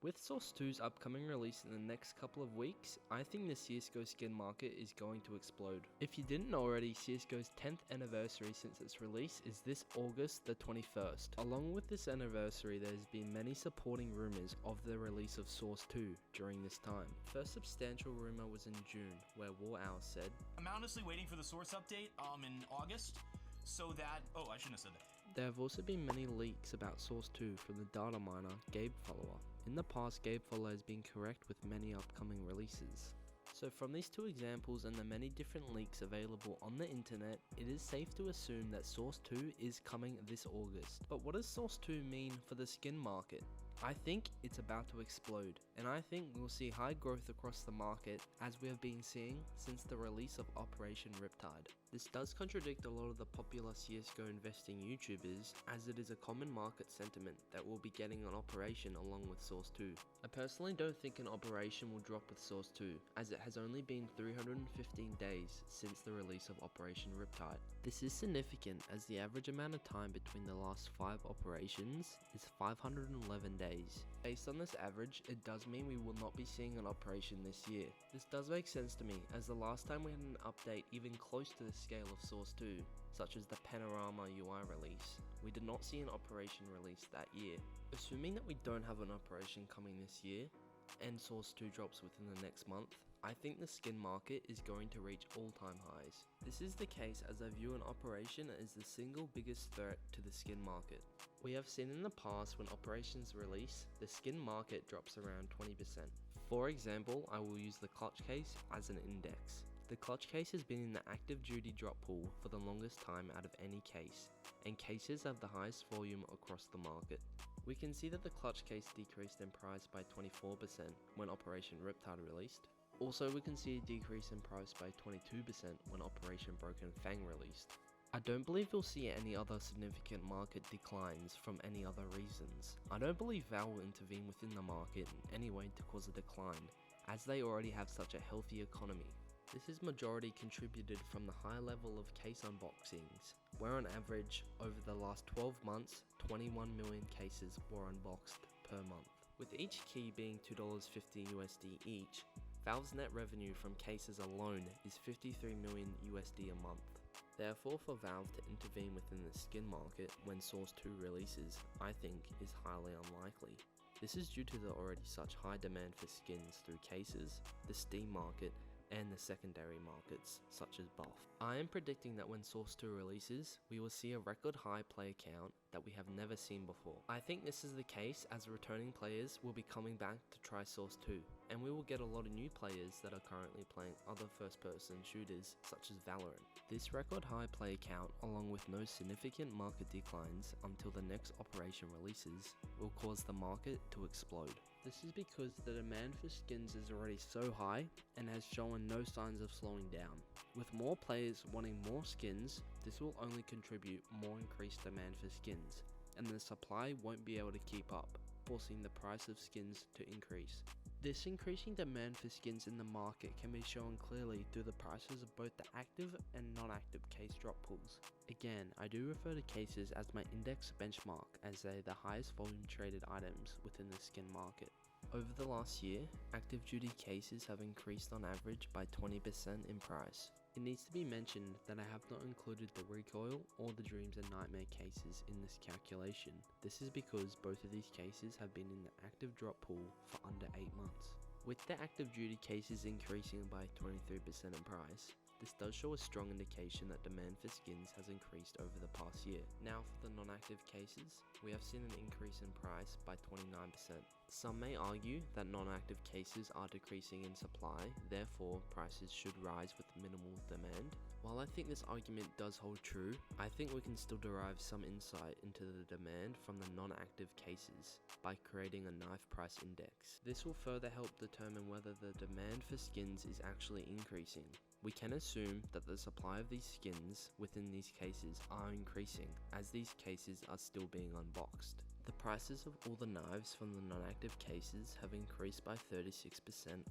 With Source 2's upcoming release in the next couple of weeks, I think the CSGO skin market is going to explode. If you didn't know already, CSGO's 10th anniversary since its release is this August the 21st. Along with this anniversary, there's been many supporting rumors of the release of Source 2 during this time. First substantial rumor was in June, where War Owl said, "I'm honestly waiting for the Source update in August, so that..." Oh, I shouldn't have said that. There have also been many leaks about Source 2 from the data miner Gabe Follower. In the past, Gabe Follower has been correct with many upcoming releases. So from these two examples and the many different leaks available on the internet, it is safe to assume that Source 2 is coming this August. But what does Source 2 mean for the skin market? I think it's about to explode, and I think we'll see high growth across the market as we have been seeing since the release of Operation Riptide. This does contradict a lot of the popular CSGO investing YouTubers, as it is a common market sentiment that we'll be getting an Operation along with Source 2. I personally don't think an Operation will drop with Source 2, as it has only been 315 days since the release of Operation Riptide. This is significant as the average amount of time between the last 5 operations is 511 days. Based on this average, it does mean we will not be seeing an Operation this year. This does make sense to me, as the last time we had an update even close to the scale of Source 2, such as the Panorama UI release, we did not see an Operation release that year. Assuming that we don't have an Operation coming this year, and Source 2 drops within the next month, I think the skin market is going to reach all-time highs. This is the case as I view an Operation as the single biggest threat to the skin market. We have seen in the past when Operations release, the skin market drops around 20%. For example, I will use the clutch case as an index. The clutch case has been in the active duty drop pool for the longest time out of any case, and cases have the highest volume across the market. We can see that the clutch case decreased in price by 24% when Operation Riptide released. Also, we can see a decrease in price by 22% when Operation Broken Fang released. I don't believe we'll see any other significant market declines from any other reasons. I don't believe Valve will intervene within the market in any way to cause a decline, as they already have such a healthy economy. This is majority contributed from the high level of case unboxings, where on average, over the last 12 months, 21 million cases were unboxed per month. With each key being $2.50 USD each, Valve's net revenue from cases alone is 53 million USD a month. Therefore, for Valve to intervene within the skin market when Source 2 releases, I think is highly unlikely. This is due to the already such high demand for skins through cases, the Steam market, and the secondary markets, such as buff. I am predicting that when Source 2 releases, we will see a record high player count that we have never seen before. I think this is the case as returning players will be coming back to try Source 2, and we will get a lot of new players that are currently playing other first-person shooters such as Valorant. This record high player count, along with no significant market declines until the next Operation releases, will cause the market to explode. This is because the demand for skins is already so high and has shown no signs of slowing down. With more players wanting more skins, this will only contribute more increased demand for skins, and the supply won't be able to keep up, forcing the price of skins to increase. This increasing demand for skins in the market can be shown clearly through the prices of both the active and non-active case drop pools. Again, I do refer to cases as my index benchmark, as they are the highest volume traded items within the skin market. Over the last year, active duty cases have increased on average by 20% in price. It needs to be mentioned that I have not included the recoil or the dreams and nightmare cases in this calculation. This is because both of these cases have been in the active drop pool for under 8 months. With the active duty cases increasing by 23% in price, this does show a strong indication that demand for skins has increased over the past year. Now for the non-active cases, we have seen an increase in price by 29%. Some may argue that non-active cases are decreasing in supply, therefore prices should rise with minimal demand. While I think this argument does hold true, I think we can still derive some insight into the demand from the non-active cases by creating a knife price index. This will further help determine whether the demand for skins is actually increasing. We can assume that the supply of these skins within these cases are increasing, as these cases are still being unboxed. The prices of all the knives from the non-active cases have increased by 36%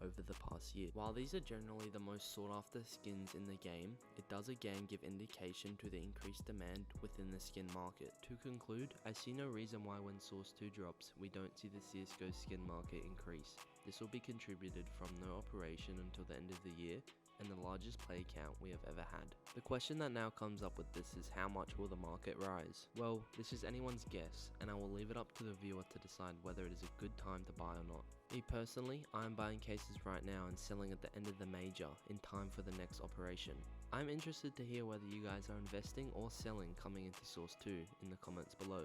over the past year. While these are generally the most sought after skins in the game, it does again give indication to the increased demand within the skin market. To conclude, I see no reason why when Source 2 drops, we don't see the CSGO skin market increase. This will be contributed from no operation until the end of the year, and the largest play count we have ever had. The question that now comes up with this is how much will the market rise? Well, this is anyone's guess, and I will leave it up to the viewer to decide whether it is a good time to buy or not. Me personally, I am buying cases right now and selling at the end of the major in time for the next operation. I'm interested to hear whether you guys are investing or selling coming into Source 2 in the comments below.